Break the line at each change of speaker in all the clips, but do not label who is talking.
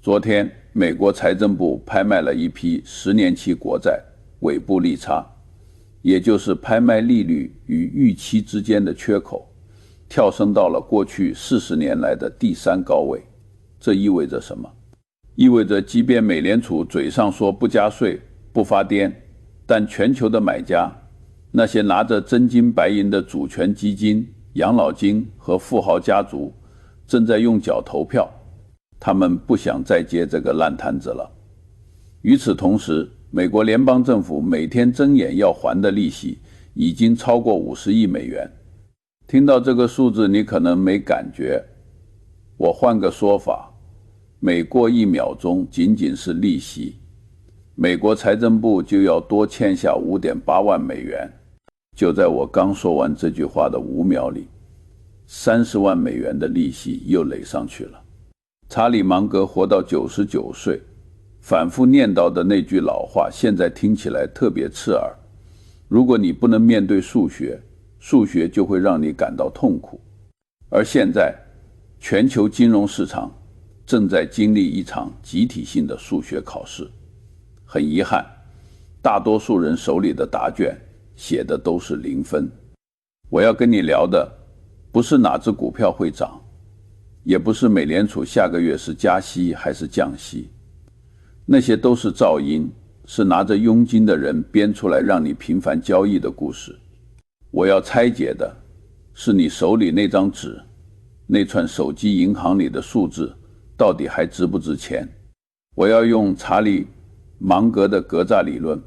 昨天，美国财政部拍卖了一批10年期国债尾部利差，也就是拍卖利率与预期之间的缺口，跳升到了过去40年来的第3高位。这意味着什么？意味着即便美联储嘴上说不加税、不发癫，但全球的买家，那些拿着真金白银的主权基金、养老金和富豪家族，正在用脚投票，他们不想再接这个烂摊子了。与此同时，美国联邦政府每天睁眼要还的利息已经超过50亿美元。听到这个数字你可能没感觉，我换个说法，每过1秒钟仅仅是利息，美国财政部就要多欠下 5.8 万美元。就在我刚说完这句话的5秒里，30万美元的利息又垒上去了。查理芒格活到99岁，反复念叨的那句老话现在听起来特别刺耳。如果你不能面对数学，数学就会让你感到痛苦。而现在，全球金融市场正在经历一场集体性的数学考试。很遗憾，大多数人手里的答卷写的都是0分。我要跟你聊的不是哪只股票会涨，也不是美联储下个月是加息还是降息，那些都是噪音，是拿着佣金的人编出来让你频繁交易的故事。我要拆解的是你手里那张纸，那串手机银行里的数字到底还值不值钱。我要用查理芒格的格栅理论，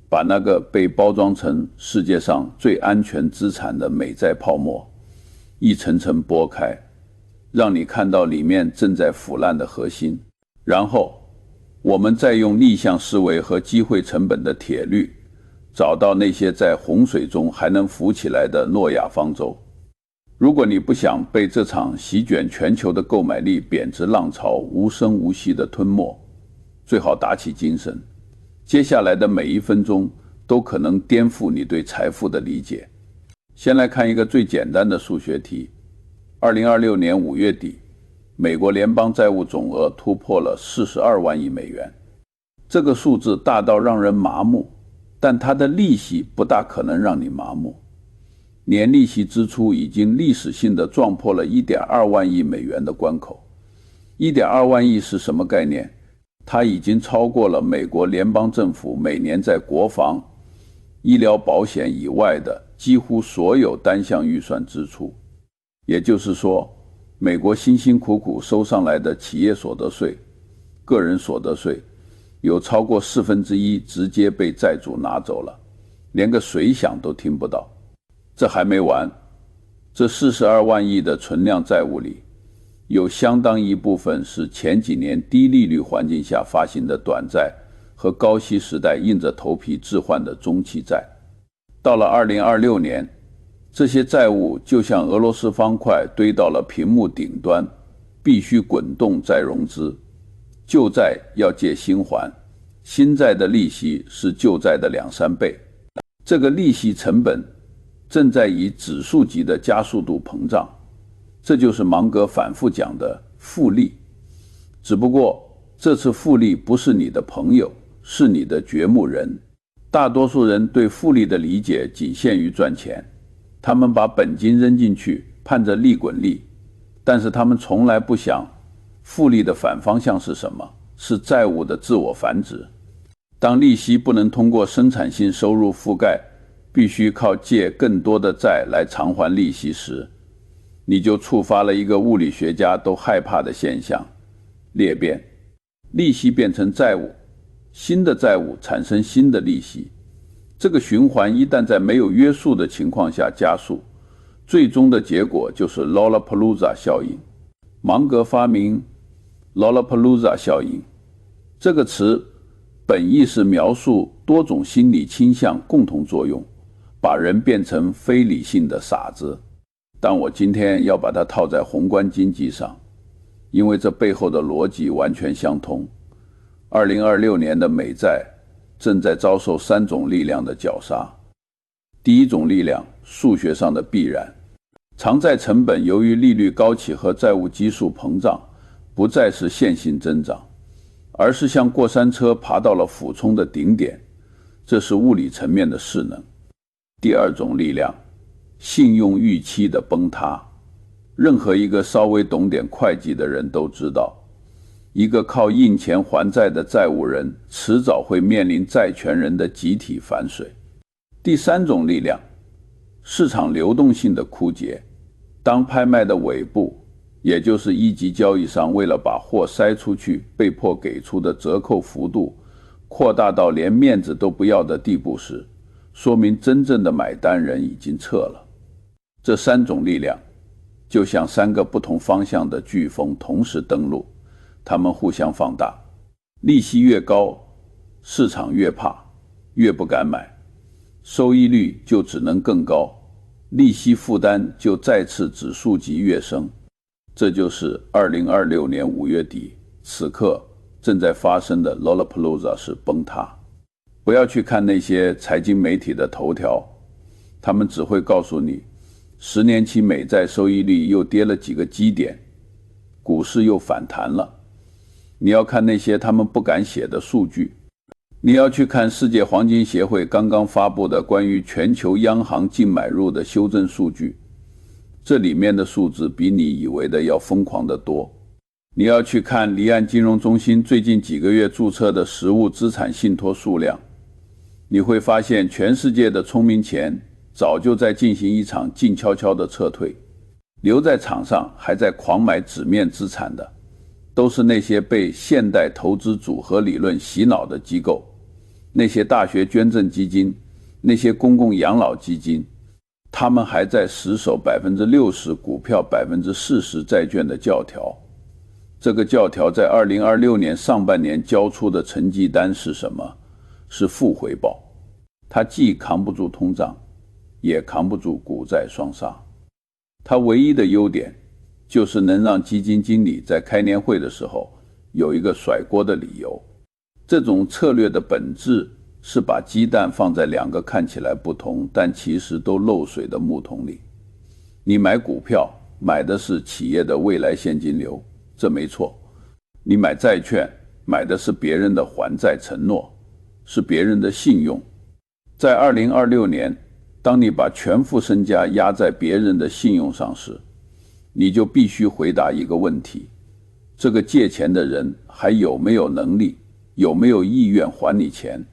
把那个被包装成世界上最安全资产的美债泡沫一层层剥开，让你看到里面正在腐烂的核心。然后我们再用逆向思维和机会成本的铁律，找到那些在洪水中还能浮起来的诺亚方舟。如果你不想被这场席卷全球的购买力贬值浪潮无声无息地吞没，最好打起精神，接下来的每1分钟都可能颠覆你对财富的理解。先来看一个最简单的数学题。2026年5月底，美国联邦债务总额突破了42万亿美元。这个数字大到让人麻木，但它的利息不大可能让你麻木。年利息支出已经历史性的撞破了 1.2 万亿美元的关口。1.2 万亿是什么概念？它已经超过了美国联邦政府每年在国防、医疗保险以外的几乎所有单项预算支出。也就是说，美国辛辛苦苦收上来的企业所得税、个人所得税，有超过1/4直接被债主拿走了，连个水响都听不到。这还没完，这42万亿的存量债务里，有相当一部分是前几年低利率环境下发行的短债和高息时代硬着头皮置换的中期债。到了2026年，这些债务就像俄罗斯方块堆到了屏幕顶端，必须滚动再融资。旧债要借新还，新债的利息是旧债的2-3倍。这个利息成本正在以指数级的加速度膨胀，这就是芒格反复讲的复利。只不过这次复利不是你的朋友，是你的掘墓人。大多数人对复利的理解仅限于赚钱，他们把本金扔进去，盼着利滚利，但是他们从来不想复利的反方向是什么，是债务的自我繁殖。当利息不能通过生产性收入覆盖，必须靠借更多的债来偿还利息时，你就触发了一个物理学家都害怕的现象——裂变。利息变成债务，新的债务产生新的利息。这个循环一旦在没有约束的情况下加速，最终的结果就是 Lollapalooza 效应。芒格发明 Lollapalooza 效应这个词，本意是描述多种心理倾向共同作用，把人变成非理性的傻子。但我今天要把它套在宏观经济上，因为这背后的逻辑完全相通。2026年的美债正在遭受3种力量的绞杀。第一种力量，数学上的必然。偿债成本由于利率高企和债务基数膨胀，不再是线性增长，而是像过山车爬到了俯冲的顶点，这是物理层面的势能。第二种力量，信用预期的崩塌。任何一个稍微懂点会计的人都知道，一个靠印钱还债的债务人迟早会面临债权人的集体反水。第三种力量，市场流动性的枯竭。当拍卖的尾部，也就是一级交易商为了把货塞出去被迫给出的折扣幅度扩大到连面子都不要的地步时，说明真正的买单人已经撤了。这三种力量就像三个不同方向的飓风同时登陆，它们互相放大。利息越高，市场越怕，越不敢买，收益率就只能更高，利息负担就再次指数级跃升。这就是2026年5月底此刻正在发生的 Lollapalooza 式崩塌。不要去看那些财经媒体的头条，他们只会告诉你10年期美债收益率又跌了几个基点，股市又反弹了。你要看那些他们不敢写的数据，你要去看世界黄金协会刚刚发布的关于全球央行净买入的修正数据，这里面的数字比你以为的要疯狂得多。你要去看离岸金融中心最近几个月注册的实物资产信托数量，你会发现全世界的聪明钱早就在进行一场静悄悄的撤退，留在场上还在狂买纸面资产的，都是那些被现代投资组合理论洗脑的机构，那些大学捐赠基金，那些公共养老基金，他们还在死守 60% 股票 40% 债券的教条。这个教条在2026年上半年交出的成绩单是什么？是负回报。它既扛不住通胀，也扛不住股债双杀。它唯一的优点就是能让基金经理在开年会的时候有一个甩锅的理由。这种策略的本质是把鸡蛋放在两个看起来不同但其实都漏水的木桶里。你买股票买的是企业的未来现金流，这没错。你买债券买的是别人的还债承诺，是别人的信用。在2026年，当你把全副身家压在别人的信用上时，你就必须回答一个问题：这个借钱的人还有没有能力，有没有意愿还你钱？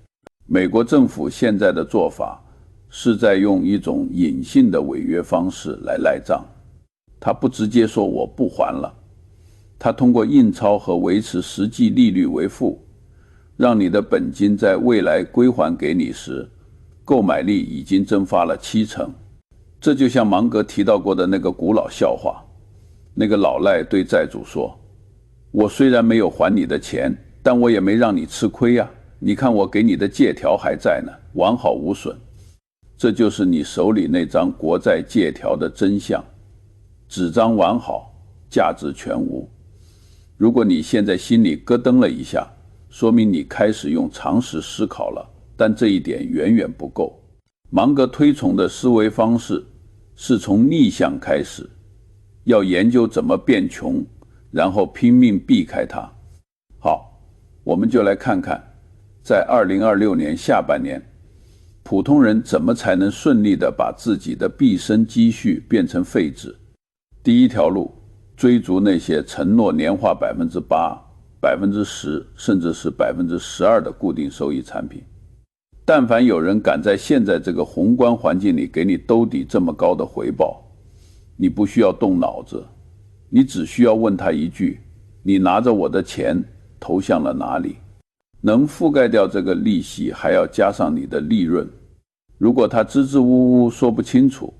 美国政府现在的做法是在用一种隐性的违约方式来赖账。他不直接说我不还了，他通过印钞和维持实际利率为负，让你的本金在未来归还给你时，购买力已经蒸发了70%。这就像芒格提到过的那个古老笑话，那个老赖对债主说，我虽然没有还你的钱，但我也没让你吃亏啊，你看我给你的借条还在呢，完好无损。这就是你手里那张国债借条的真相，纸张完好，价值全无。如果你现在心里咯噔了一下，说明你开始用常识思考了，但这一点远远不够。芒格推崇的思维方式是从逆向开始，要研究怎么变穷，然后拼命避开它。好，我们就来看看，在2026年下半年，普通人怎么才能顺利地把自己的毕生积蓄变成废纸。第一条路，追逐那些承诺年化 8%、10%甚至是 12% 的固定收益产品。但凡有人敢在现在这个宏观环境里给你兜底这么高的回报，你不需要动脑子，你只需要问他一句，你拿着我的钱投向了哪里？能覆盖掉这个利息，还要加上你的利润。如果他支支吾吾说不清楚，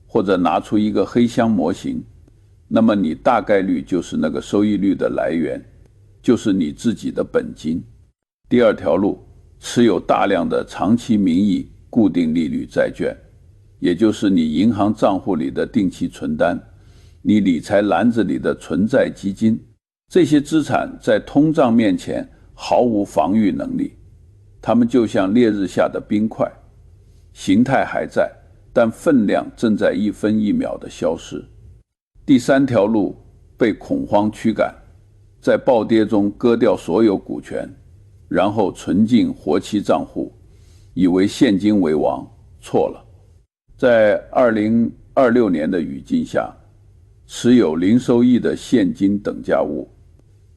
或者拿出一个黑箱模型，那么你大概率就是那个收益率的来源，就是你自己的本金。第二条路，持有大量的长期名义固定利率债券，也就是你银行账户里的定期存单，你理财篮子里的存债基金。这些资产在通胀面前毫无防御能力，它们就像烈日下的冰块，形态还在，但分量正在1分1秒的消失。第三条路，被恐慌驱赶，在暴跌中割掉所有股权，然后存进活期账户，以为现金为王，错了。在2026年的语境下，持有零收益的现金等价物，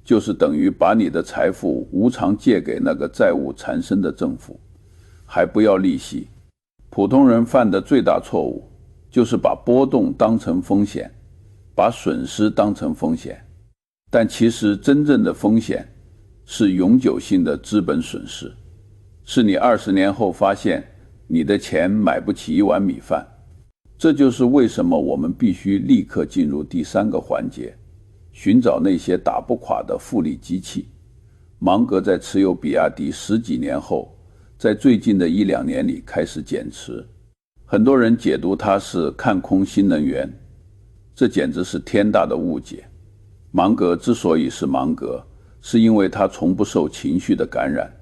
就是等于把你的财富无偿借给那个债务缠身的政府，还不要利息。普通人犯的最大错误，就是把波动当成风险，把损失当成风险。但其实真正的风险是永久性的资本损失，是你20年后发现你的钱买不起1碗米饭。这就是为什么我们必须立刻进入第3个环节，寻找那些打不垮的复利机器。芒格在持有比亚迪10几年后，在最近的1、2年里开始减持。很多人解读他是看空新能源，这简直是天大的误解。芒格之所以是芒格，是因为他从不受情绪的感染，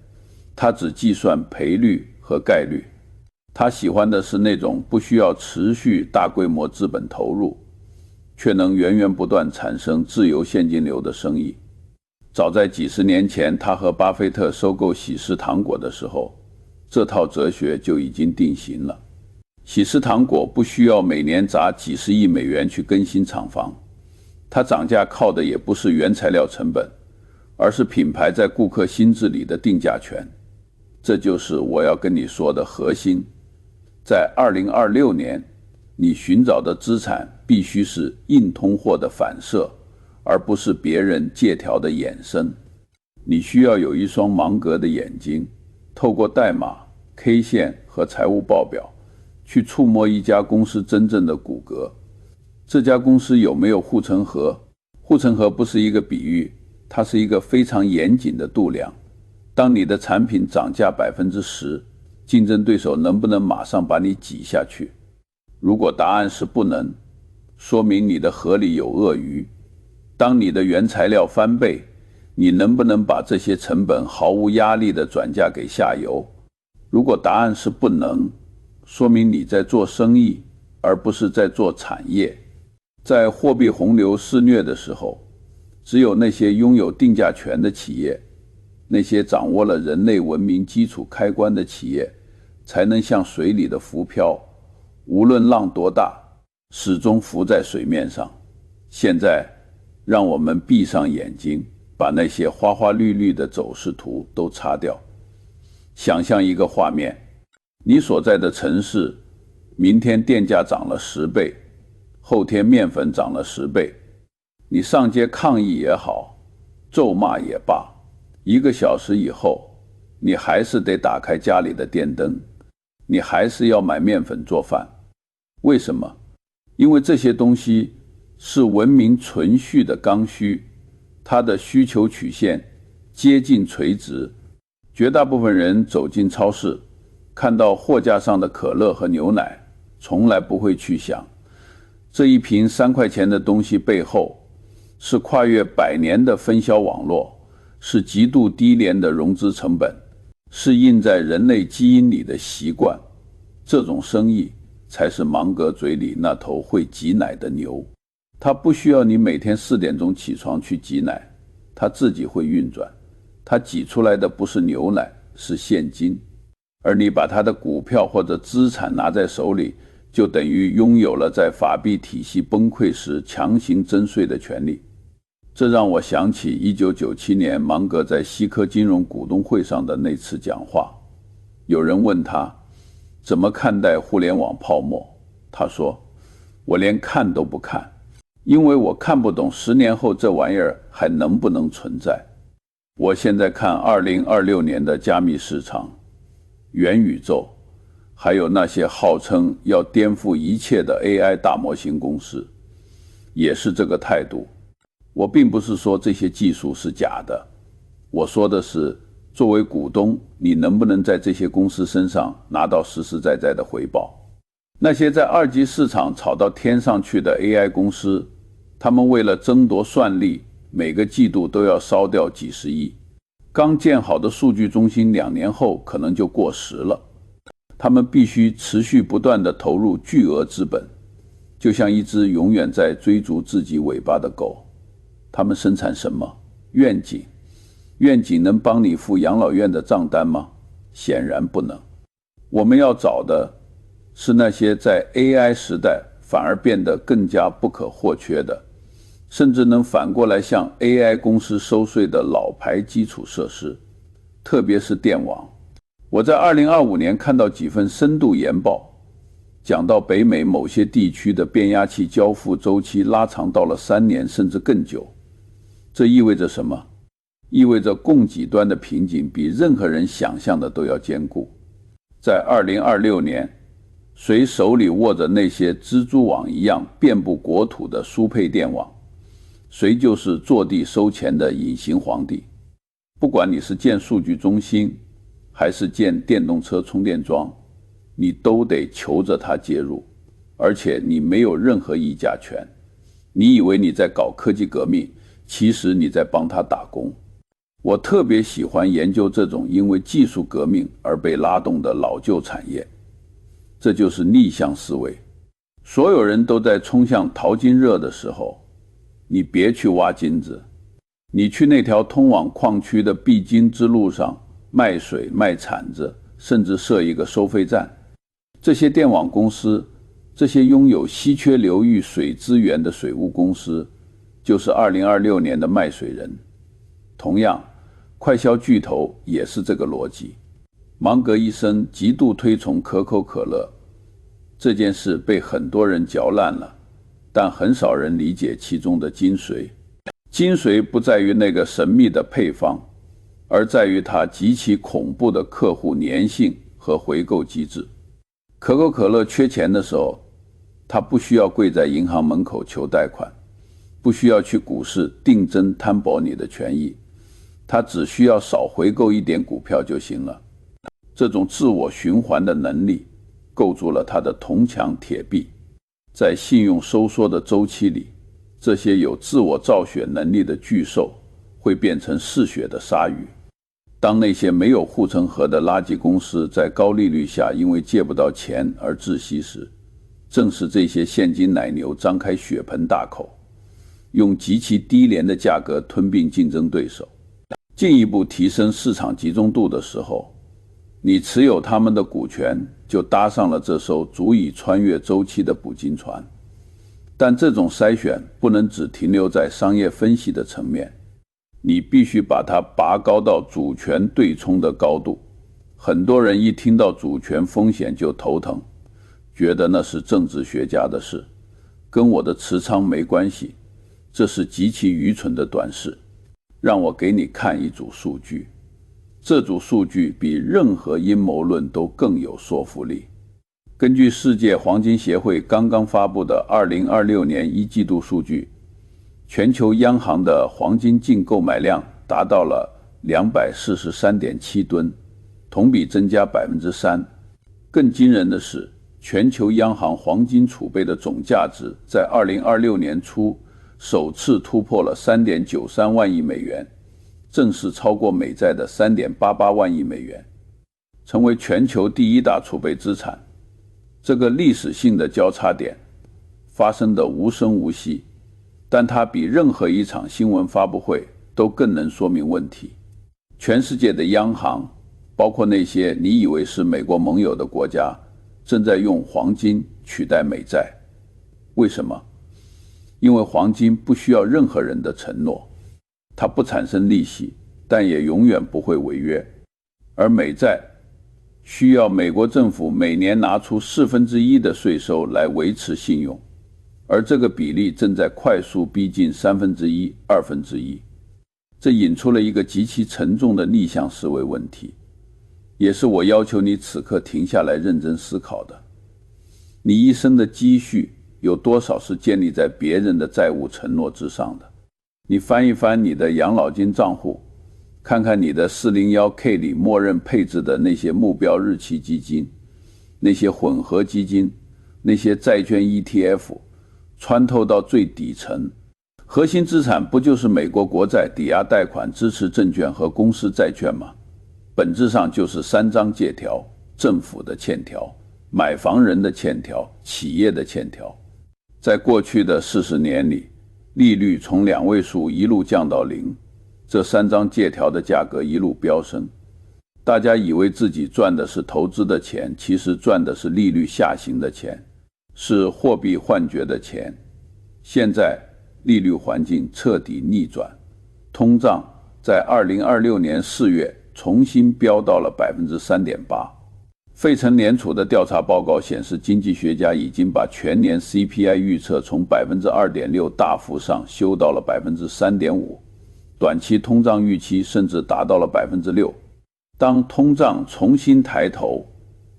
他只计算赔率和概率。他喜欢的是那种不需要持续大规模资本投入，却能源源不断产生自由现金流的生意。早在几十年前，他和巴菲特收购喜事糖果的时候，这套哲学就已经定型了。喜事糖果不需要每年砸几十亿美元去更新厂房，它涨价靠的也不是原材料成本，而是品牌在顾客心智里的定价权。这就是我要跟你说的核心。在2026年，你寻找的资产必须是硬通货的反射，而不是别人借条的衍生。你需要有一双芒格的眼睛，透过代码、K 线和财务报表，去触摸一家公司真正的骨骼。这家公司有没有护城河？护城河不是一个比喻，它是一个非常严谨的度量。当你的产品涨价 10%， 竞争对手能不能马上把你挤下去？如果答案是不能，说明你的河里有鳄鱼。当你的原材料翻倍，你能不能把这些成本毫无压力地转嫁给下游？如果答案是不能，说明你在做生意，而不是在做产业。在货币洪流肆虐的时候，只有那些拥有定价权的企业，那些掌握了人类文明基础开关的企业，才能像水里的浮漂，无论浪多大，始终浮在水面上。现在，让我们闭上眼睛，把那些花花绿绿的走势图都擦掉。想象一个画面，你所在的城市，明天电价涨了10倍，后天面粉涨了10倍。你上街抗议也好，咒骂也罢，1个小时以后，你还是得打开家里的电灯，你还是要买面粉做饭。为什么？因为这些东西是文明存续的刚需，它的需求曲线接近垂直。绝大部分人走进超市，看到货架上的可乐和牛奶，从来不会去想，这一瓶3块钱的东西背后，是跨越100年的分销网络，是极度低廉的融资成本，是印在人类基因里的习惯。这种生意才是芒格嘴里那头会挤奶的牛。他不需要你每天4点钟起床去挤奶，他自己会运转。他挤出来的不是牛奶，是现金。而你把他的股票或者资产拿在手里，就等于拥有了在法币体系崩溃时强行征税的权利。这让我想起1997年芒格在西科金融股东会上的那次讲话。有人问他怎么看待互联网泡沫，他说，我连看都不看，因为我看不懂10年后这玩意儿还能不能存在。我现在看2026年的加密市场、元宇宙，还有那些号称要颠覆一切的 AI 大模型公司，也是这个态度。我并不是说这些技术是假的，我说的是作为股东，你能不能在这些公司身上拿到实实在在的回报。那些在2级市场炒到天上去的 AI 公司，他们为了争夺算力，每个季度都要烧掉几十亿。刚建好的数据中心2年后可能就过时了。他们必须持续不断地投入巨额资本，就像一只永远在追逐自己尾巴的狗。他们生产什么？愿景。愿景能帮你付养老院的账单吗？显然不能。我们要找的是那些在 AI 时代反而变得更加不可或缺的，甚至能反过来向 AI 公司收税的老牌基础设施，特别是电网。我在2025年看到几份深度研报，讲到北美某些地区的变压器交付周期拉长到了3年甚至更久。这意味着什么？意味着供给端的瓶颈比任何人想象的都要坚固。在2026年，谁手里握着那些蜘蛛网一样遍布国土的输配电网，谁就是坐地收钱的隐形皇帝。不管你是建数据中心，还是建电动车充电桩，你都得求着它介入，而且你没有任何议价权。你以为你在搞科技革命，其实你在帮他打工。我特别喜欢研究这种因为技术革命而被拉动的老旧产业，这就是逆向思维。所有人都在冲向淘金热的时候，你别去挖金子，你去那条通往矿区的必经之路上卖水卖铲子，甚至设一个收费站。这些电网公司，这些拥有稀缺流域水资源的水务公司，就是2026年的卖水人。同样，快消巨头也是这个逻辑。芒格医生极度推崇可口可乐，这件事被很多人嚼烂了，但很少人理解其中的精髓。精髓不在于那个神秘的配方，而在于它极其恐怖的客户粘性和回购机制。可口可乐缺钱的时候，它不需要跪在银行门口求贷款，不需要去股市定增摊薄你的权益，它只需要少回购一点股票就行了。这种自我循环的能力构筑了它的铜墙铁壁。在信用收缩的周期里，这些有自我造血能力的巨兽会变成嗜血的鲨鱼。当那些没有护城河的垃圾公司在高利率下因为借不到钱而窒息时，正是这些现金奶牛张开血盆大口，用极其低廉的价格吞并竞争对手，进一步提升市场集中度的时候，你持有他们的股权，就搭上了这艘足以穿越周期的捕鲸船。但这种筛选不能只停留在商业分析的层面，你必须把它拔高到主权对冲的高度。很多人一听到主权风险就头疼，觉得那是政治学家的事，跟我的持仓没关系，这是极其愚蠢的短视。让我给你看一组数据，这组数据比任何阴谋论都更有说服力。根据世界黄金协会刚刚发布的2026年1季度数据，全球央行的黄金净购买量达到了 243.7 吨，同比增加 3%。更惊人的是，全球央行黄金储备的总价值在2026年初首次突破了 3.93 万亿美元，正式超过美债的 3.88 万亿美元，成为全球第一大储备资产。这个历史性的交叉点发生得无声无息，但它比任何一场新闻发布会都更能说明问题。全世界的央行，包括那些你以为是美国盟友的国家，正在用黄金取代美债。为什么？因为黄金不需要任何人的承诺，它不产生利息，但也永远不会违约。而美债需要美国政府每年拿出1/4的税收来维持信用，而这个比例正在快速逼近1/3、1/2。这引出了一个极其沉重的逆向思维问题，也是我要求你此刻停下来认真思考的。你一生的积蓄有多少是建立在别人的债务承诺之上的？你翻一翻你的养老金账户，看看你的 401k 里默认配置的那些目标日期基金，那些混合基金，那些债券 ETF， 穿透到最底层，核心资产不就是美国国债、抵押贷款、支持证券和公司债券吗？本质上就是3张借条，政府的欠条，买房人的欠条，企业的欠条。在过去的40年里，利率从2位数一路降到0，这3张借条的价格一路飙升，大家以为自己赚的是投资的钱，其实赚的是利率下行的钱，是货币幻觉的钱。现在利率环境彻底逆转，通胀在2026年4月重新飙到了 3.8%。费城联储的调查报告显示，经济学家已经把全年 CPI 预测从 2.6% 大幅上修到了 3.5%， 短期通胀预期甚至达到了 6%。 当通胀重新抬头，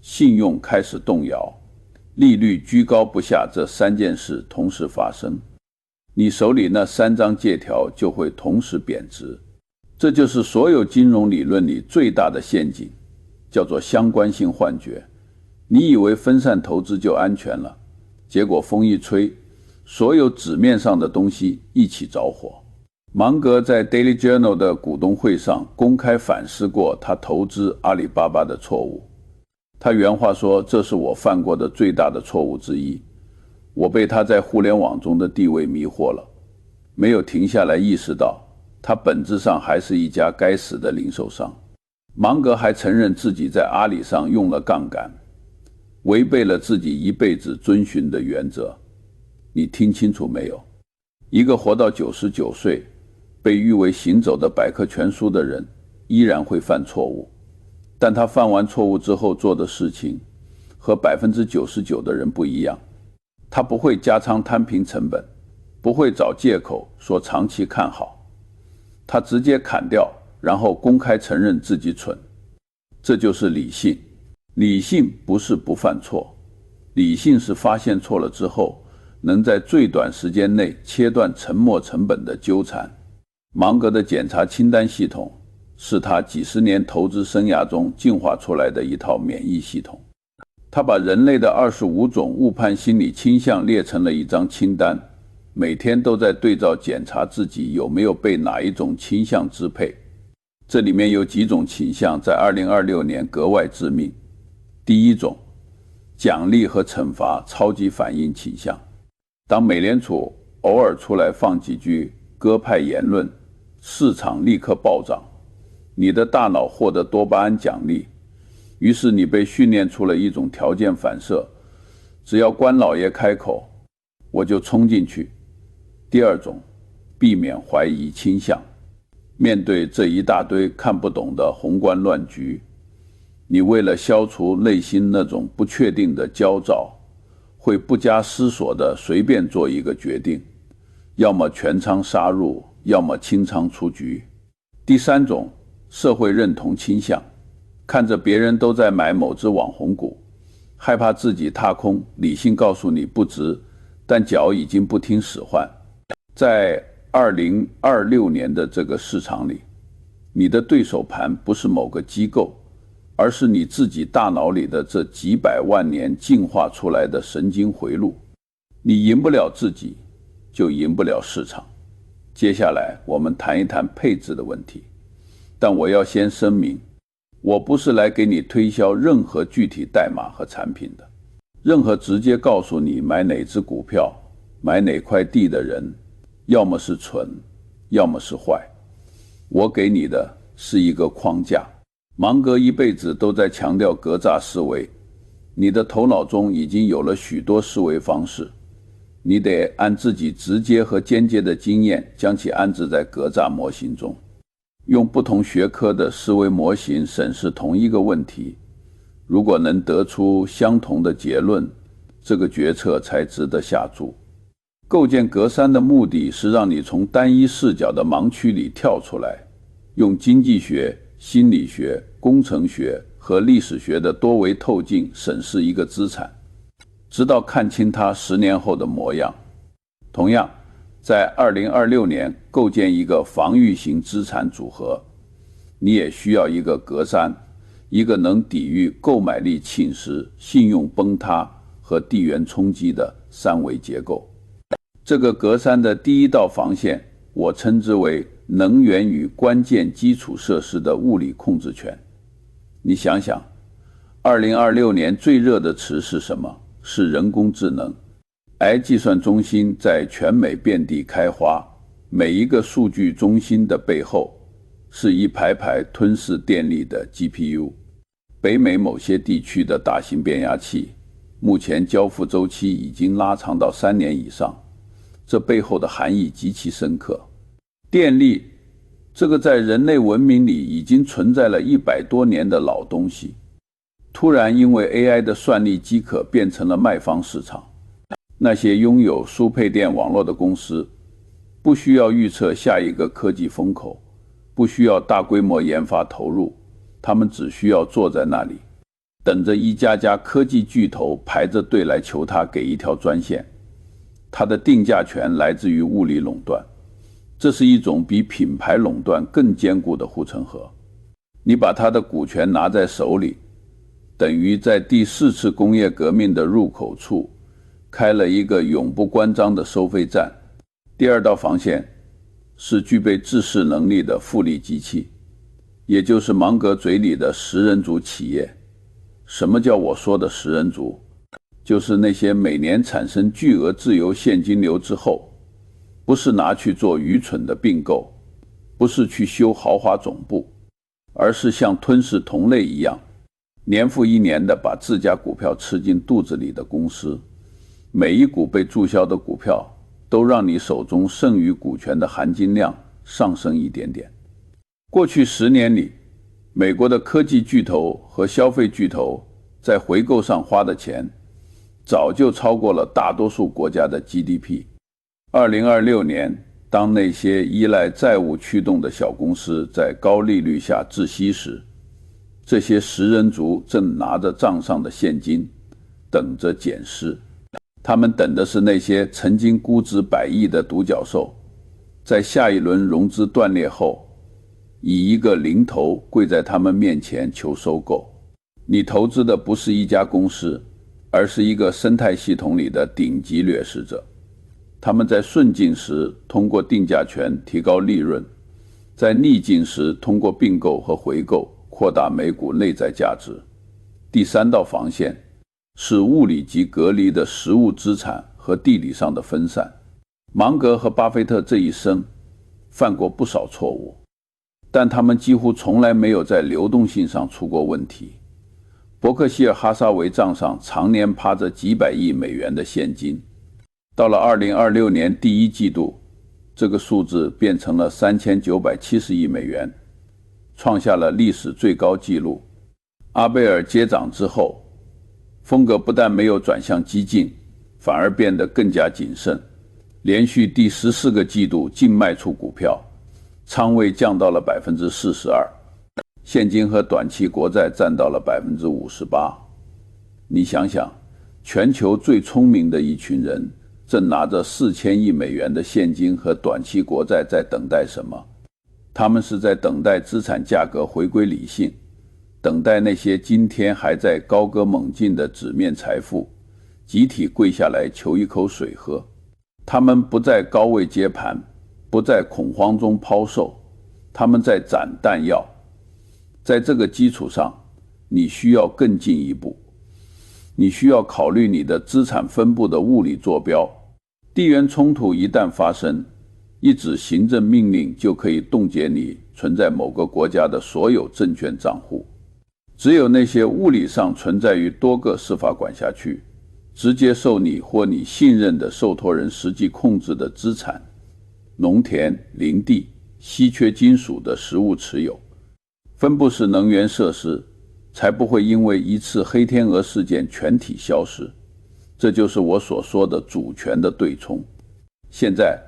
信用开始动摇，利率居高不下，这3件事同时发生，你手里那3张借条就会同时贬值。这就是所有金融理论里最大的陷阱，叫做相关性幻觉。你以为分散投资就安全了，结果风一吹，所有纸面上的东西一起着火。芒格在 Daily Journal 的股东会上公开反思过他投资阿里巴巴的错误。他原话说，这是我犯过的最大的错误之一，我被他在互联网中的地位迷惑了，没有停下来意识到他本质上还是一家该死的零售商。芒格还承认自己在阿里上用了杠杆，违背了自己一辈子遵循的原则。你听清楚没有？一个活到99岁，被誉为行走的百科全书的人，依然会犯错误，但他犯完错误之后做的事情和 99% 的人不一样。他不会加仓摊平成本，不会找借口说长期看好，他直接砍掉，然后公开承认自己蠢。这就是理性。理性不是不犯错，理性是发现错了之后，能在最短时间内切断沉没成本的纠缠。芒格的检查清单系统是他几十年投资生涯中进化出来的一套免疫系统。他把人类的25种误判心理倾向列成了一张清单，每天都在对照检查自己有没有被哪一种倾向支配。这里面有几种倾向在2026年格外致命。第一种，奖励和惩罚超级反应倾向。当美联储偶尔出来放几句鸽派言论，市场立刻暴涨，你的大脑获得多巴胺奖励，于是你被训练出了一种条件反射，只要关老爷开口，我就冲进去。第二种，避免怀疑倾向。面对这一大堆看不懂的宏观乱局，你为了消除内心那种不确定的焦躁，会不加思索地随便做一个决定，要么全仓杀入，要么清仓出局。第三种，社会认同倾向。看着别人都在买某只网红股，害怕自己踏空，理性告诉你不值，但脚已经不听使唤。在2026年的这个市场里，你的对手盘不是某个机构，而是你自己大脑里的这几百万年进化出来的神经回路。你赢不了自己，就赢不了市场。接下来我们谈一谈配置的问题，但我要先声明，我不是来给你推销任何具体代码和产品的。任何直接告诉你买哪只股票、买哪块地的人，要么是蠢，要么是坏。我给你的是一个框架。芒格一辈子都在强调格栅思维，你的头脑中已经有了许多思维方式，你得按自己直接和间接的经验将其安置在格栅模型中，用不同学科的思维模型审视同一个问题，如果能得出相同的结论，这个决策才值得下注。构建格栅的目的是让你从单一视角的盲区里跳出来，用经济学、心理学、工程学和历史学的多维透镜审视一个资产，直到看清它10年后的模样。同样，在2026年构建一个防御型资产组合，你也需要一个格栅，一个能抵御购买力侵蚀、信用崩塌和地缘冲击的3维结构。这个格栅的第一道防线，我称之为能源与关键基础设施的物理控制权。你想想，2026年最热的词是什么？是人工智能。AI 计算中心在全美遍地开花，每一个数据中心的背后是一排排吞噬电力的 GPU。北美某些地区的大型变压器目前交付周期已经拉长到3年以上，这背后的含义极其深刻。电力这个在人类文明里已经存在了100多年的老东西，突然因为 AI 的算力饥渴变成了卖方市场。那些拥有输配电网络的公司不需要预测下一个科技风口，不需要大规模研发投入，他们只需要坐在那里，等着一家家科技巨头排着队来求他给一条专线。他的定价权来自于物理垄断，这是一种比品牌垄断更坚固的护城河。你把他的股权拿在手里，等于在第4次工业革命的入口处开了一个永不关张的收费站。第二道防线是具备制式能力的复利机器，也就是芒格嘴里的食人族企业。什么叫我说的食人族？就是那些每年产生巨额自由现金流之后，不是拿去做愚蠢的并购，不是去修豪华总部，而是像吞噬同类一样，年复一年的把自家股票吃进肚子里的公司。每一股被注销的股票都让你手中剩余股权的含金量上升一点点。过去10年里，美国的科技巨头和消费巨头在回购上花的钱早就超过了大多数国家的 GDP。2026年，当那些依赖债务驱动的小公司在高利率下窒息时，这些食人族正拿着账上的现金等着捡尸。他们等的是那些曾经估值100亿的独角兽，在下一轮融资断裂后，以一个零头跪在他们面前求收购。你投资的不是一家公司，而是一个生态系统里的顶级掠食者。他们在顺境时通过定价权提高利润，在逆境时通过并购和回购扩大每股内在价值。第3道防线是物理级隔离的实物资产和地理上的分散。芒格和巴菲特这一生犯过不少错误，但他们几乎从来没有在流动性上出过问题。伯克希尔哈撒韦账上常年趴着几百亿美元的现金，到了2026年第1季度，这个数字变成了3970亿美元，创下了历史最高纪录。阿贝尔接掌之后，风格不但没有转向激进，反而变得更加谨慎，连续第14个季度净卖出股票，仓位降到了 42%， 现金和短期国债占到了 58%。 你想想，全球最聪明的一群人正拿着4000亿美元的现金和短期国债在等待什么？他们是在等待资产价格回归理性，等待那些今天还在高歌猛进的纸面财富集体跪下来求一口水喝。他们不在高位接盘，不在恐慌中抛售，他们在攒弹药。在这个基础上，你需要更进一步，你需要考虑你的资产分布的物理坐标。地缘冲突一旦发生，一纸行政命令就可以冻结你存在某个国家的所有证券账户。只有那些物理上存在于多个司法管辖区，直接受你或你信任的受托人实际控制的资产，农田、林地、稀缺金属的实物持有，分布式能源设施才不会因为一次黑天鹅事件全体消失。这就是我所说的主权的对冲。现在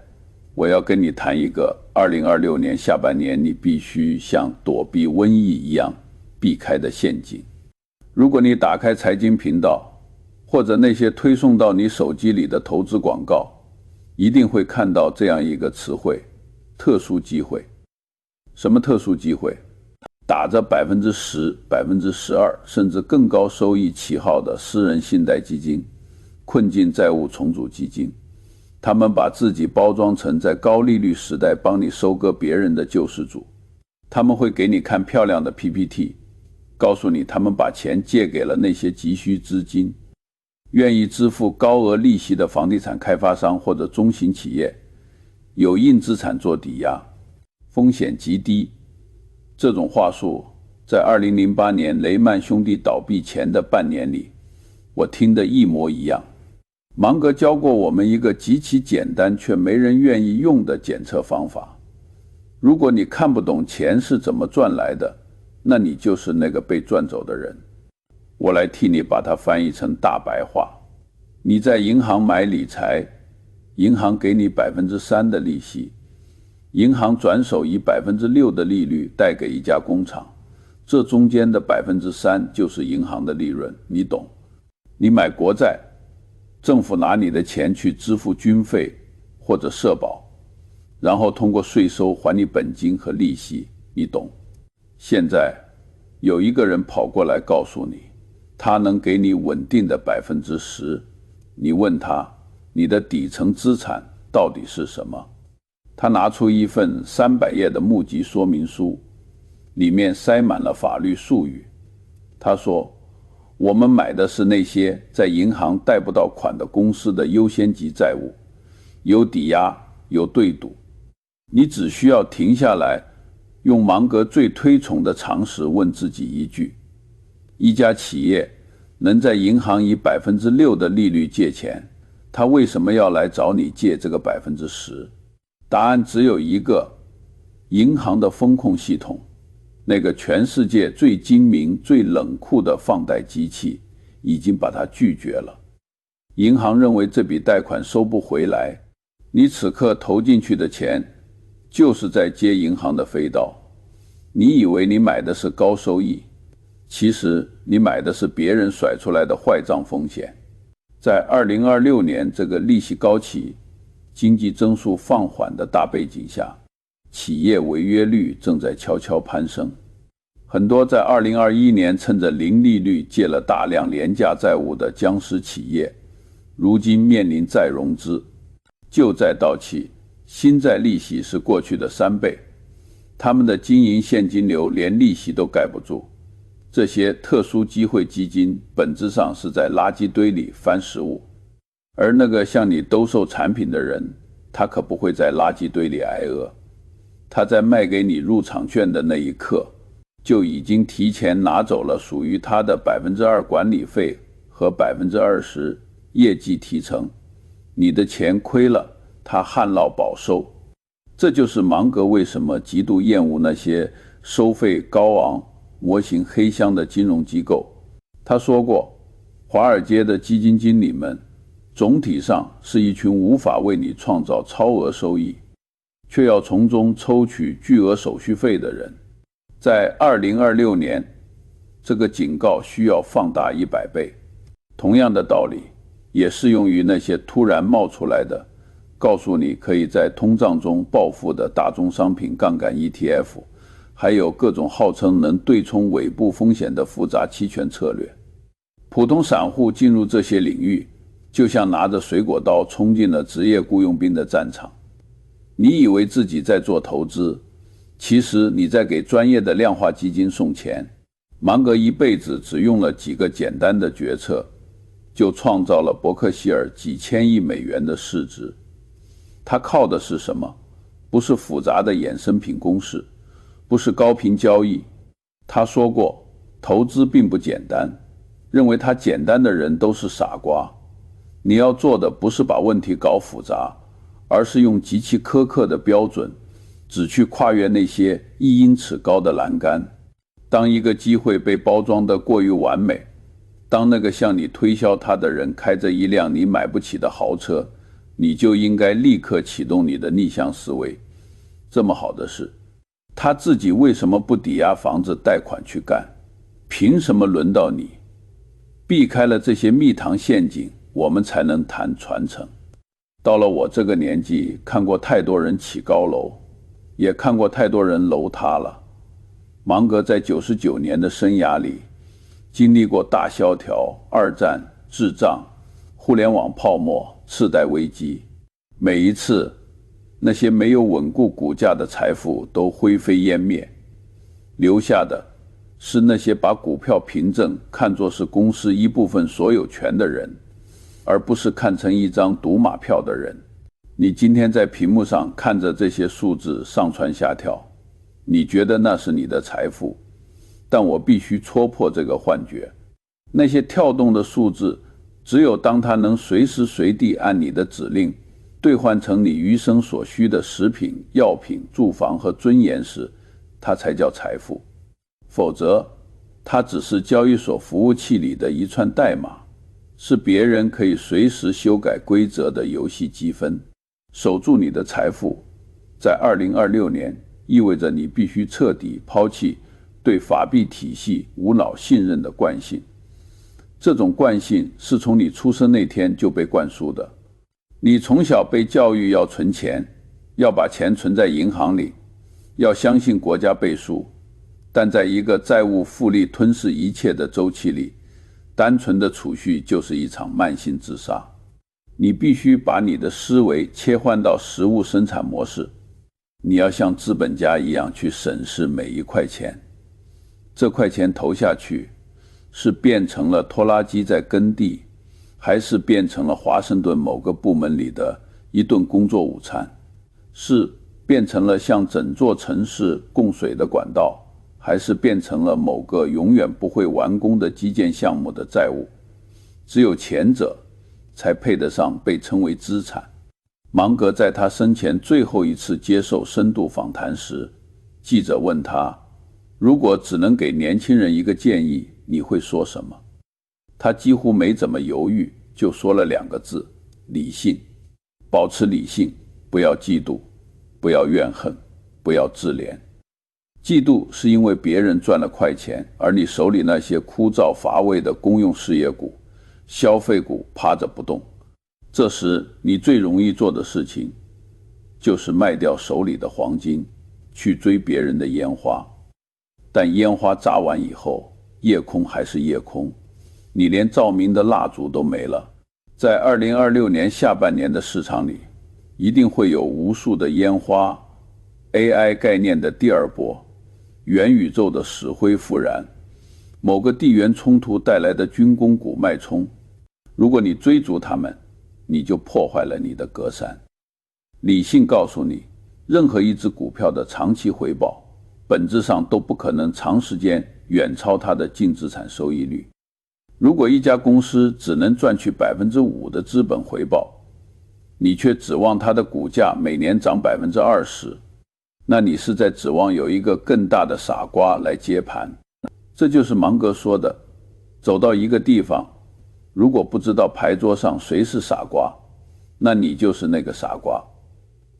我要跟你谈一个2026年下半年你必须像躲避瘟疫一样避开的陷阱。如果你打开财经频道，或者那些推送到你手机里的投资广告，一定会看到这样一个词汇：特殊机会。什么特殊机会？打着 10%、12%甚至更高收益旗号的私人信贷基金、困境债务重组基金，他们把自己包装成在高利率时代帮你收割别人的救世主。他们会给你看漂亮的 PPT， 告诉你他们把钱借给了那些急需资金、愿意支付高额利息的房地产开发商或者中型企业，有硬资产做抵押，风险极低，这种话术在2008年雷曼兄弟倒闭前的半年里，我听得一模一样。芒格教过我们一个极其简单却没人愿意用的检测方法。如果你看不懂钱是怎么赚来的，那你就是那个被赚走的人。我来替你把它翻译成大白话。你在银行买理财，银行给你 3% 的利息，银行转手以 6% 的利率贷给一家工厂，这中间的 3% 就是银行的利润，你懂。你买国债，政府拿你的钱去支付军费或者社保，然后通过税收还你本金和利息，你懂。现在有一个人跑过来告诉你，他能给你稳定的 10%， 你问他，你的底层资产到底是什么？他拿出一份300页的募集说明书，里面塞满了法律术语。他说，我们买的是那些在银行贷不到款的公司的优先级债务，有抵押，有对赌。你只需要停下来，用芒格最推崇的常识问自己一句：一家企业能在银行以 6% 的利率借钱，他为什么要来找你借这个 10%？ 答案只有一个，银行的风控系统，那个全世界最精明、最冷酷的放贷机器已经把它拒绝了。银行认为这笔贷款收不回来，你此刻投进去的钱就是在接银行的飞刀。你以为你买的是高收益，其实你买的是别人甩出来的坏账风险。在2026年这个利息高企、经济增速放缓的大背景下，企业违约率正在悄悄攀升。很多在2021年趁着零利率借了大量廉价债务的僵尸企业，如今面临再融资，旧债到期，新债利息是过去的3倍，他们的经营现金流连利息都盖不住。这些特殊机会基金本质上是在垃圾堆里翻食物，而那个向你兜售产品的人，他可不会在垃圾堆里挨饿。他在卖给你入场券的那一刻，就已经提前拿走了属于他的 2% 管理费和 20% 业绩提成。你的钱亏了，他旱涝保收。这就是芒格为什么极度厌恶那些收费高昂、模型黑箱的金融机构。他说过，华尔街的基金经理们总体上是一群无法为你创造超额收益，却要从中抽取巨额手续费的人。在2026年，这个警告需要放大100倍。同样的道理也适用于那些突然冒出来的告诉你可以在通胀中暴富的大宗商品杠杆 ETF， 还有各种号称能对冲尾部风险的复杂期权策略。普通散户进入这些领域，就像拿着水果刀冲进了职业雇佣兵的战场。你以为自己在做投资，其实你在给专业的量化基金送钱。芒格一辈子只用了几个简单的决策，就创造了伯克希尔几千亿美元的市值。他靠的是什么？不是复杂的衍生品公式，不是高频交易。他说过，投资并不简单，认为它简单的人都是傻瓜。你要做的不是把问题搞复杂，而是用极其苛刻的标准，只去跨越那些1英尺高的栏杆。当一个机会被包装得过于完美，当那个向你推销它的人开着一辆你买不起的豪车，你就应该立刻启动你的逆向思维。这么好的事，他自己为什么不抵押房子贷款去干？凭什么轮到你？避开了这些蜜糖陷阱，我们才能谈传承。到了我这个年纪，看过太多人起高楼，也看过太多人楼塌了。芒格在99年的生涯里，经历过大萧条、二战、滞胀、互联网泡沫、次贷危机。每一次，那些没有稳固股价的财富都灰飞烟灭，留下的是那些把股票凭证看作是公司一部分所有权的人，而不是看成一张赌马票的人。你今天在屏幕上看着这些数字上蹿下跳，你觉得那是你的财富，但我必须戳破这个幻觉。那些跳动的数字，只有当它能随时随地按你的指令兑换成你余生所需的食品、药品、住房和尊严时，它才叫财富。否则，它只是交易所服务器里的一串代码，是别人可以随时修改规则的游戏积分。守住你的财富，在2026年意味着你必须彻底抛弃对法币体系无脑信任的惯性。这种惯性是从你出生那天就被灌输的。你从小被教育要存钱，要把钱存在银行里，要相信国家背书，但在一个债务复利吞噬一切的周期里，单纯的储蓄就是一场慢性自杀。你必须把你的思维切换到实物生产模式，你要像资本家一样去审视每一块钱。这块钱投下去，是变成了拖拉机在耕地，还是变成了华盛顿某个部门里的一顿工作午餐？是变成了向整座城市供水的管道，还是变成了某个永远不会完工的基建项目的债务？只有前者才配得上被称为资产。芒格在他生前最后一次接受深度访谈时，记者问他，如果只能给年轻人一个建议，你会说什么？他几乎没怎么犹豫，就说了2个字：理性。保持理性，不要嫉妒，不要怨恨，不要自怜。嫉妒是因为别人赚了快钱，而你手里那些枯燥乏味的公用事业股、消费股趴着不动。这时你最容易做的事情，就是卖掉手里的黄金，去追别人的烟花。但烟花炸完以后，夜空还是夜空，你连照明的蜡烛都没了。在2026年下半年的市场里，一定会有无数的烟花、AI 概念的第二波、元宇宙的死灰复燃、某个地缘冲突带来的军工股脉冲。如果你追逐他们，你就破坏了你的格栅。理性告诉你，任何一只股票的长期回报本质上都不可能长时间远超它的净资产收益率。如果一家公司只能赚取 5% 的资本回报，你却指望它的股价每年涨 20%， 那你是在指望有一个更大的傻瓜来接盘。这就是芒格说的，走到一个地方，如果不知道牌桌上谁是傻瓜，那你就是那个傻瓜。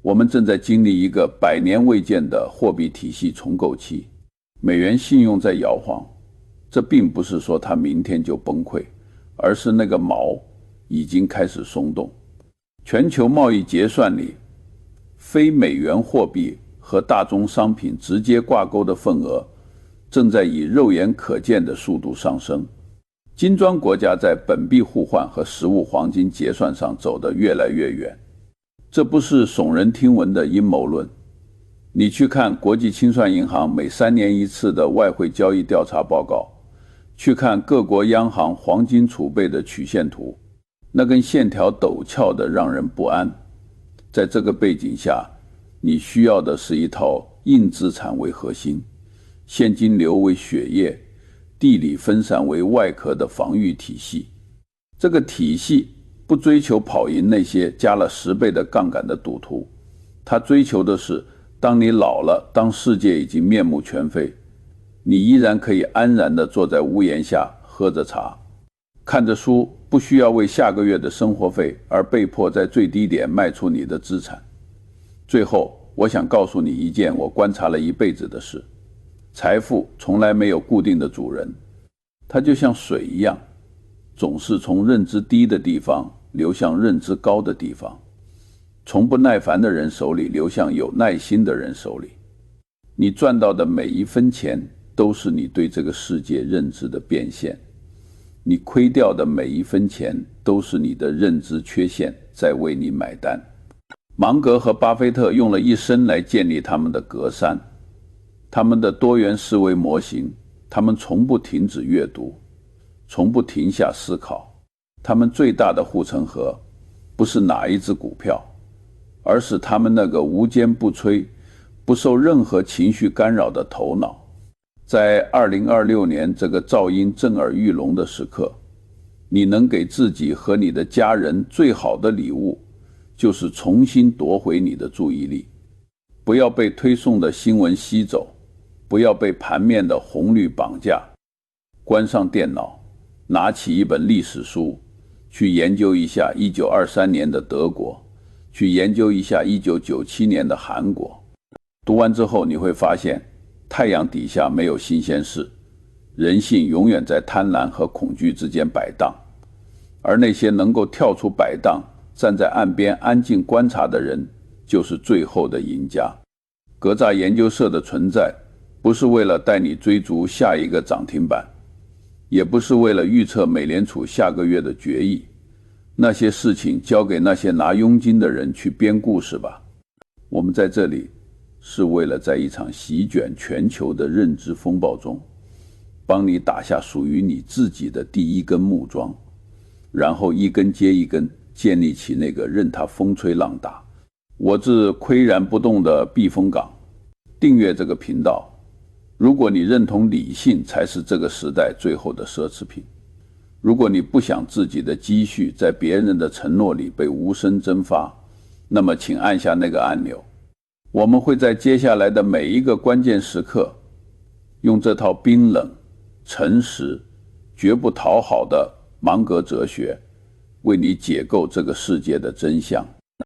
我们正在经历一个100年未见的货币体系重构期，美元信用在摇晃。这并不是说它明天就崩溃，而是那个锚已经开始松动。全球贸易结算里，非美元货币和大宗商品直接挂钩的份额正在以肉眼可见的速度上升。金砖国家在本币互换和实物黄金结算上走得越来越远。这不是耸人听闻的阴谋论。你去看国际清算银行每3年一次的外汇交易调查报告，去看各国央行黄金储备的曲线图，那根线条陡峭的让人不安。在这个背景下，你需要的是一套硬资产为核心、现金流为血液、地理分散为外壳的防御体系。这个体系不追求跑赢那些加了10倍的杠杆的赌徒，它追求的是当你老了，当世界已经面目全非，你依然可以安然地坐在屋檐下喝着茶，看着书，不需要为下个月的生活费而被迫在最低点卖出你的资产。最后，我想告诉你一件我观察了一辈子的事：财富从来没有固定的主人，它就像水一样，总是从认知低的地方流向认知高的地方，从不耐烦的人手里流向有耐心的人手里。你赚到的每一分钱都是你对这个世界认知的变现，你亏掉的每一分钱都是你的认知缺陷在为你买单。芒格和巴菲特用了一生来建立他们的格栅，他们的多元思维模型，他们从不停止阅读，从不停下思考。他们最大的护城河不是哪一只股票，而是他们那个无坚不摧、不受任何情绪干扰的头脑。在2026年这个噪音震耳欲聋的时刻，你能给自己和你的家人最好的礼物，就是重新夺回你的注意力。不要被推送的新闻吸走，不要被盘面的红绿绑架。关上电脑，拿起一本历史书，去研究一下1923年的德国，去研究一下1997年的韩国。读完之后，你会发现太阳底下没有新鲜事，人性永远在贪婪和恐惧之间摆荡，而那些能够跳出摆荡，站在岸边安静观察的人，就是最后的赢家。格栅研究社的存在，不是为了带你追逐下一个涨停板，也不是为了预测美联储下个月的决议，那些事情交给那些拿佣金的人去编故事吧。我们在这里是为了在一场席卷全球的认知风暴中，帮你打下属于你自己的第一根木桩，然后一根接一根建立起那个任它风吹浪打，我自岿然不动的避风港。订阅这个频道，如果你认同理性才是这个时代最后的奢侈品，如果你不想自己的积蓄在别人的承诺里被无声蒸发，那么请按下那个按钮。我们会在接下来的每一个关键时刻，用这套冰冷、诚实、绝不讨好的芒格哲学，为你解构这个世界的真相。